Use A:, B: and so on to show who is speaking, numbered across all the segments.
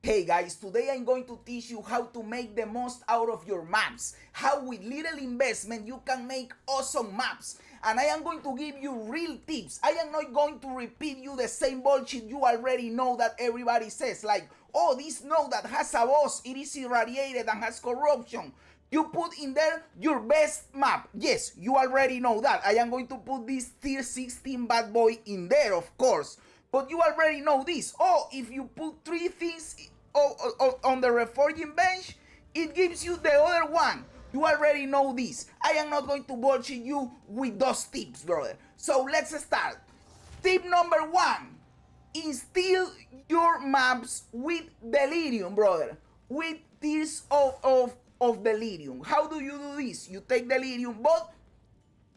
A: Hey guys, today I'm going to teach you how to make the most out of your maps, how with little investment you can make awesome maps, and I am going to give you real tips. I am not going to repeat you the same bullshit you already know that everybody says, like, oh, this node that has a boss, it is irradiated and has corruption. You put in there your best map. Yes, you already know that. I am going to put this tier 16 bad boy in there, of course. But you already know this. Oh, if you put three things on the reforging bench, it gives you the other one. You already know this. I am not going to bullshit you with those tips, brother. So let's start. Tip number one: instill your maps with Delirium, brother. With tiers of Delirium. How do you do this? You take Delirium, but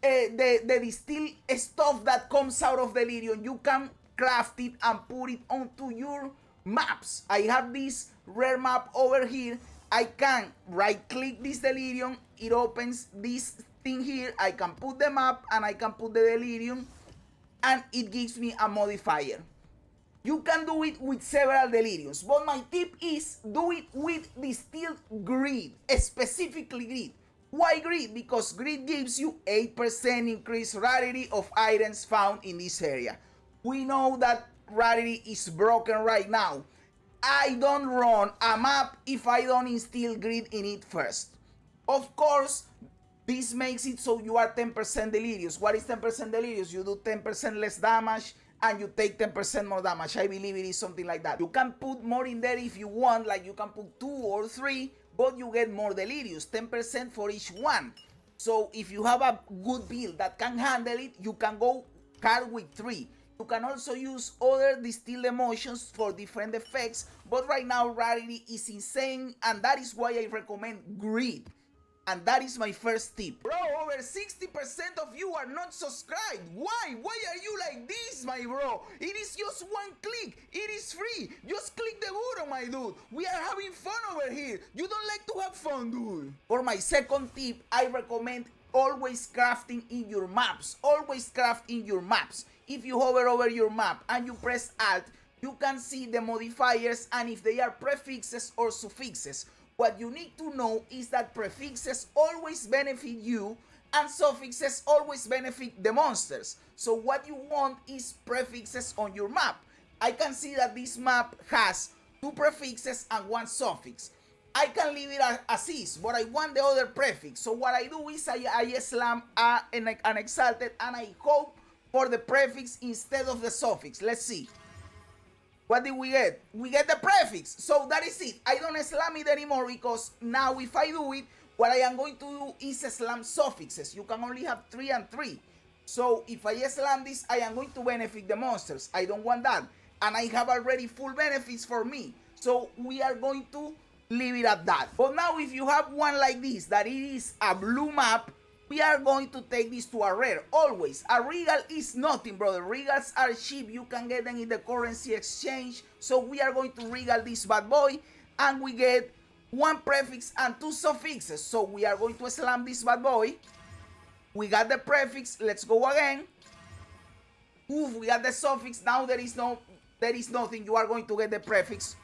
A: the distilled stuff that comes out of Delirium, you can craft it and put it onto your maps. I have this rare map over here. I can right click this Delirium, it opens this thing here. I can put the map and I can put the Delirium and it gives me a modifier. You can do it with several Deliriums, but my tip is do it with Distilled Greed, specifically Greed. Why Greed? Because Greed gives you 8% increased rarity of items found in this area. We know that rarity is broken right now. I don't run a map if I don't instill Greed in it first. Of course, this makes it so you are 10% delirious. What is 10% delirious? You do 10% less damage and you take 10% more damage. I believe it is something like that. You can put more in there if you want, like you can put 2 or 3, but you get more delirious, 10% for each one. So if you have a good build that can handle it, you can go hard with 3. You can also use other distilled emotions for different effects, but right now rarity is insane, and that is why I recommend Greed. And that is my first tip. Bro, over 60% of you are not subscribed. Why? Why are you like this, my bro? It is just one click. It is free. Just click the button, my dude. We are having fun over here. You don't like to have fun, dude. For my second tip, I recommend always crafting in your maps. Always craft in your maps. If you hover over your map and you press Alt, you can see the modifiers and if they are prefixes or suffixes. What you need to know is that prefixes always benefit you and suffixes always benefit the monsters. So what you want is prefixes on your map. I can see that this map has 2 prefixes and 1 suffix. I can leave it as is, but I want the other prefix. So what I do is I slam an exalted and I hope for the prefix instead of the suffix. Let's see. What did we get? We get the prefix. So that is it. I don't slam it anymore because now if I do it, what I am going to do is slam suffixes. You can only have 3 and 3. So if I slam this, I am going to benefit the monsters. I don't want that. And I have already full benefits for me. So we are going to leave it at that. But now if you have one like this, that it is a blue map, we are going to take this to a rare, always. A regal is nothing, brother. Regals are cheap. You can get them in the currency exchange. So we are going to regal this bad boy. And we get 1 prefix and 2 suffixes. So we are going to slam this bad boy. We got the prefix. Let's go again. Oof, we got the suffix. Now there is nothing. You are going to get the prefix.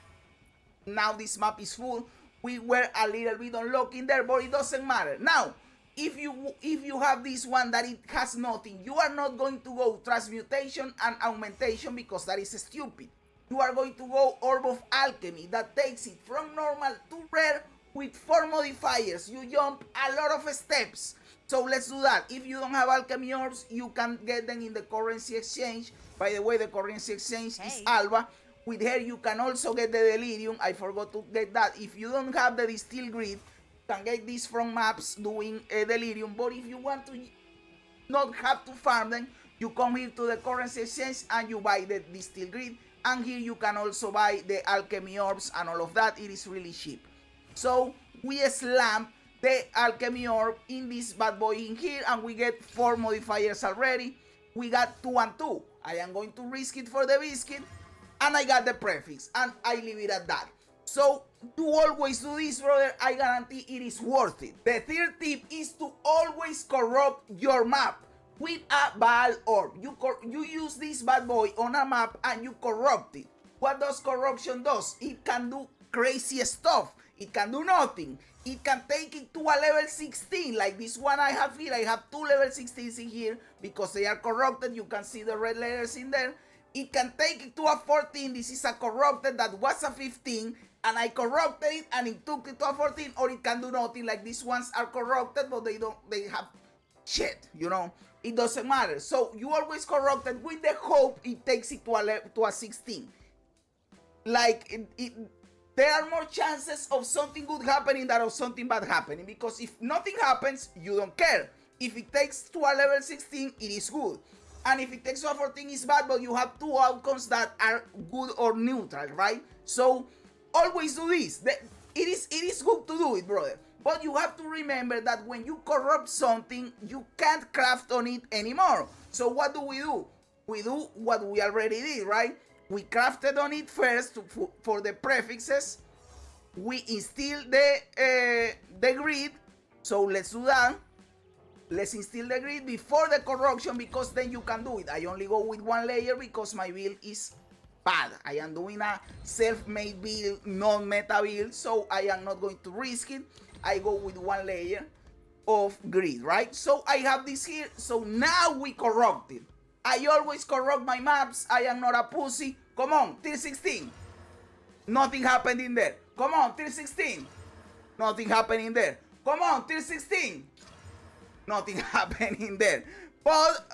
A: Now this map is full. We were a little bit unlucky in there, but it doesn't matter. Now, if you have this one that it has nothing, you are not going to go transmutation and augmentation because that is stupid. You are going to go orb of alchemy that takes it from normal to rare with 4 modifiers. You jump a lot of steps. So let's do that. If you don't have alchemy orbs, you can get them in the currency exchange. By the way, the currency exchange is Alba. With her, you can also get the Delirium. I forgot to get that. If you don't have the Distilled Greed, you can get this from maps doing a Delirium. But if you want to not have to farm them, you come here to the currency exchange and you buy the Distilled Greed. And here you can also buy the alchemy orbs and all of that. It is really cheap. So we slam the alchemy orb in this bad boy in here and we get 4 modifiers already. We got 2 and 2. I am going to risk it for the biscuit. And I got the prefix and I leave it at that. So you always do this, brother. I guarantee it is worth it. The third tip is to always corrupt your map with a vaal orb. You use this bad boy on a map and you corrupt it. what does corruption does? It can do crazy stuff. It can do nothing. It can take it to a level 16, like this one I have here. I have 2 level 16s in here because they are corrupted. You can see the red letters in there. It can take it to a 14. This is a corrupted that was a 15, and I corrupted it and it took it to a 14. Or it can do nothing, like these ones are corrupted, but they have shit, you know. It doesn't matter. So you always corrupt it with the hope it takes it to a 16. Like there are more chances of something good happening than of something bad happening, because if nothing happens, you don't care. If it takes to a level 16, it is good. And if it takes to a 14, it's bad, but you have 2 outcomes that are good or neutral, right? So always do this. It is good to do it, brother. But you have to remember that when you corrupt something, you can't craft on it anymore. So what do? We do what we already did, right? We crafted on it first for the prefixes. We instill the grid. So let's do that. Let's instill the grid before the corruption, because then you can do it. I only go with 1 layer because my build is bad. I am doing a self-made build, non-meta build, so I am not going to risk it. I go with 1 layer of grid, right? So I have this here. So now we corrupt it. I always corrupt my maps. I am not a pussy. Come on, tier 16. Nothing happened in there. Come on, tier 16. Nothing happened in there. Come on, tier 16. Nothing happened in there. But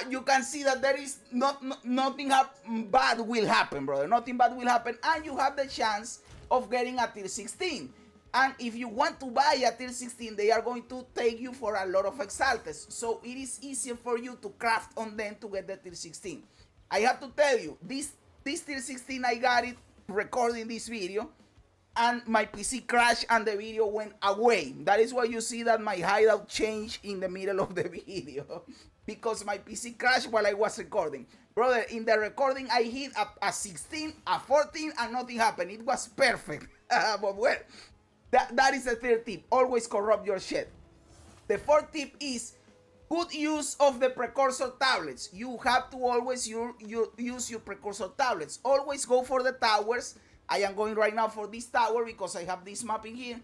A: you can see that there is nothing bad will happen, brother. Nothing bad will happen. And you have the chance of getting a tier 16. And if you want to buy a tier 16, they are going to take you for a lot of exaltes. So it is easier for you to craft on them to get the tier 16. I have to tell you, this tier 16, I got it recording this video, and my PC crashed and the video went away. That is why you see that my hideout changed in the middle of the video. Because my PC crashed while I was recording. Brother, in the recording, I hit a 16, a 14, and nothing happened. It was perfect. But well, that is the 3rd tip. Always corrupt your shit. The 4th tip is good use of the precursor tablets. You have to always use your precursor tablets. Always go for the towers. I am going right now for this tower because I have this map in here.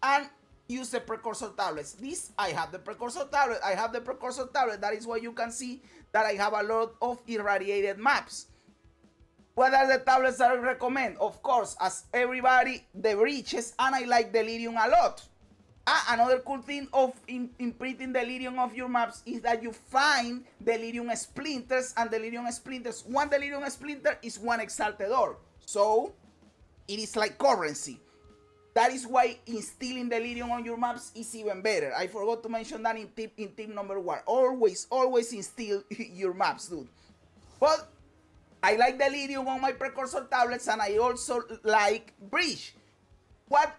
A: And use the precursor tablets. I have the precursor tablet. I have the precursor tablet. That is why you can see that I have a lot of irradiated maps. What are the tablets that I recommend? Of course, as everybody, the breaches, and I like Delirium a lot. Another cool thing of imprinting Delirium of your maps is that you find Delirium splinters, and Delirium splinters, 1 Delirium splinter is 1 exalted orb. So it is like currency. That is why instilling Delirium on your maps is even better. I forgot to mention that in tip number 1. Always instill your maps, dude. But I like Delirium on my precursor tablets, and I also like Breach. What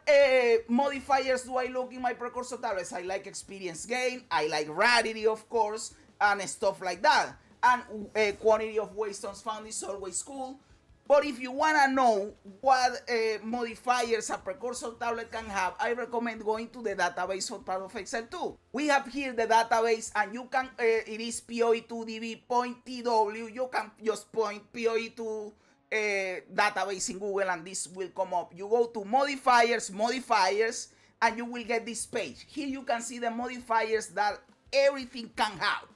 A: modifiers do I look in my precursor tablets? I like experience gain, I like rarity, of course, and stuff like that. And quantity of waystones found is always cool. But if you want to know what modifiers a precursor tablet can have, I recommend going to the database for Path of Exile 2. We have here the database, and you can, it is POE2DB.tw. You can just point POE2 database in Google and this will come up. You go to modifiers, and you will get this page. Here you can see the modifiers that everything can have.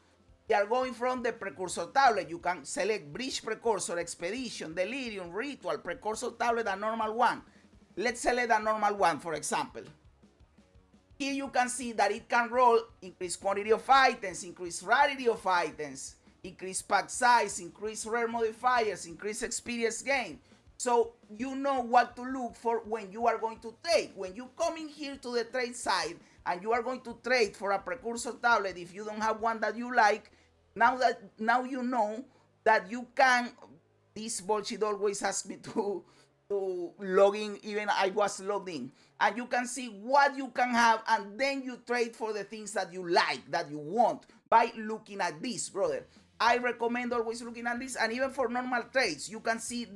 A: They are going from the precursor tablet. You can select Breach Precursor, Expedition, Delirium, Ritual, Precursor tablet, a normal one. Let's select a normal one, for example. Here you can see that it can roll increase quantity of items, increase rarity of items, increase pack size, increase rare modifiers, increase experience gain. So you know what to look for when you are going to trade. When you come in here to the trade side and you are going to trade for a precursor tablet, if you don't have one that you like, now you know that you can. This bullshit always asks me to log in, even I was logged in. And you can see what you can have, and then you trade for the things that you like, that you want, by looking at this, brother. I recommend always looking at this, and even for normal trades, you can see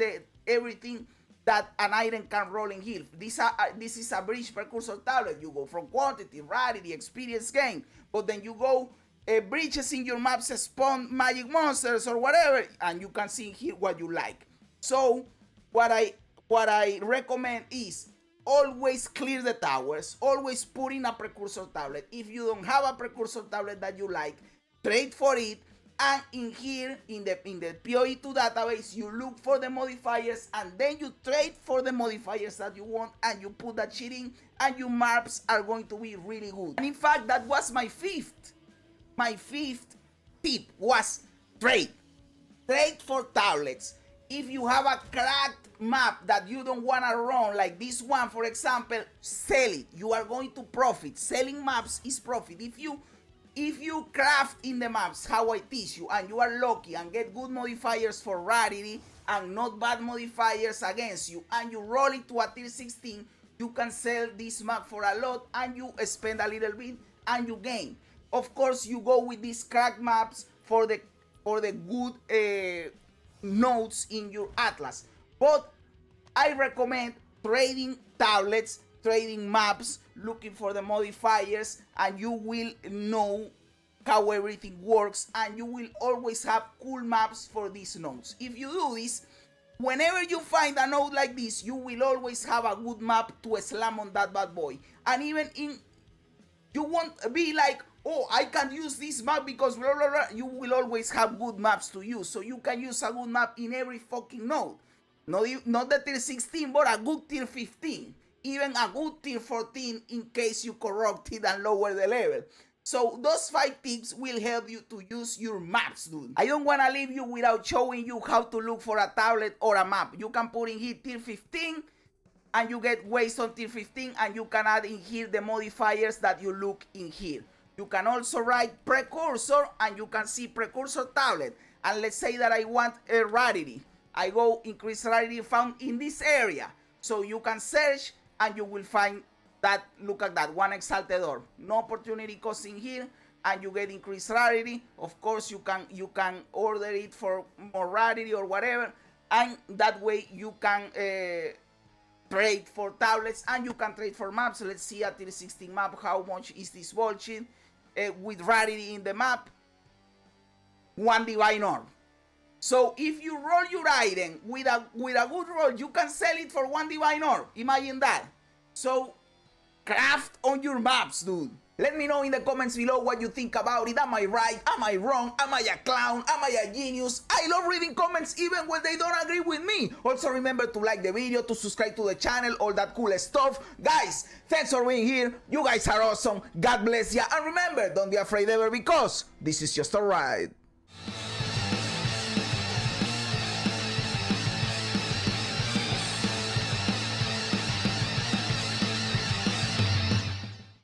A: everything that an item can roll in here. This is a Breach Precursor tablet. You go from quantity, rarity, experience gain, but then you go breaches in your maps, spawn magic monsters or whatever, and you can see here what you like. So what I recommend is always clear the towers, always put in a precursor tablet. If you don't have a precursor tablet that you like, trade for it. And in here, in the PoE2 database, you look for the modifiers and then you trade for the modifiers that you want and you put that shit in and your maps are going to be really good. And in fact, that was my fifth tip was trade. Trade for tablets. If you have a cracked map that you don't want to run, like this one, for example, sell it. You are going to profit. Selling maps is profit. If you craft in the maps how I teach you and you are lucky and get good modifiers for rarity and not bad modifiers against you and you roll it to a tier 16, you can sell this map for a lot and you spend a little bit and you gain. Of course, you go with these cracked maps for the good nodes in your atlas. But I recommend trading tablets, trading maps, looking for the modifiers, and you will know how everything works and you will always have cool maps for these nodes. If you do this, whenever you find a node like this, you will always have a good map to slam on that bad boy. And even you won't be like, oh, I can use this map because blah blah blah. You will always have good maps to use, so you can use a good map in every fucking node. Not the tier 16, but a good tier 15. Even a good tier 14 in case you corrupt it and lower the level. So those 5 tips will help you to use your maps, dude. I don't want to leave you without showing you how to look for a tablet or a map. You can put in here tier 15 and you get waystone tier 15 and you can add in here the modifiers that you look in here. You can also write precursor and you can see precursor tablet. And let's say that I want a rarity. I go increase rarity found in this area. So you can search and you will find that, look at that, 1 exalted orb. No opportunity cost in here and you get increased rarity. Of course, you can order it for more rarity or whatever. And that way you can trade for tablets and you can trade for maps. Let's see a tier 16 map, how much is this bullshit. With rarity in the map, 1 divine orb. So if you roll your item with a good roll, you can sell it for 1 divine orb. Imagine that. So craft on your maps, dude. Let me know in the comments below what you think about it. Am I right? Am I wrong? Am I a clown? Am I a genius? I love reading comments even when they don't agree with me. Also remember to like the video, to subscribe to the channel, all that cool stuff. Guys, thanks for being here. You guys are awesome. God bless ya. And remember, don't be afraid ever because this is just a ride.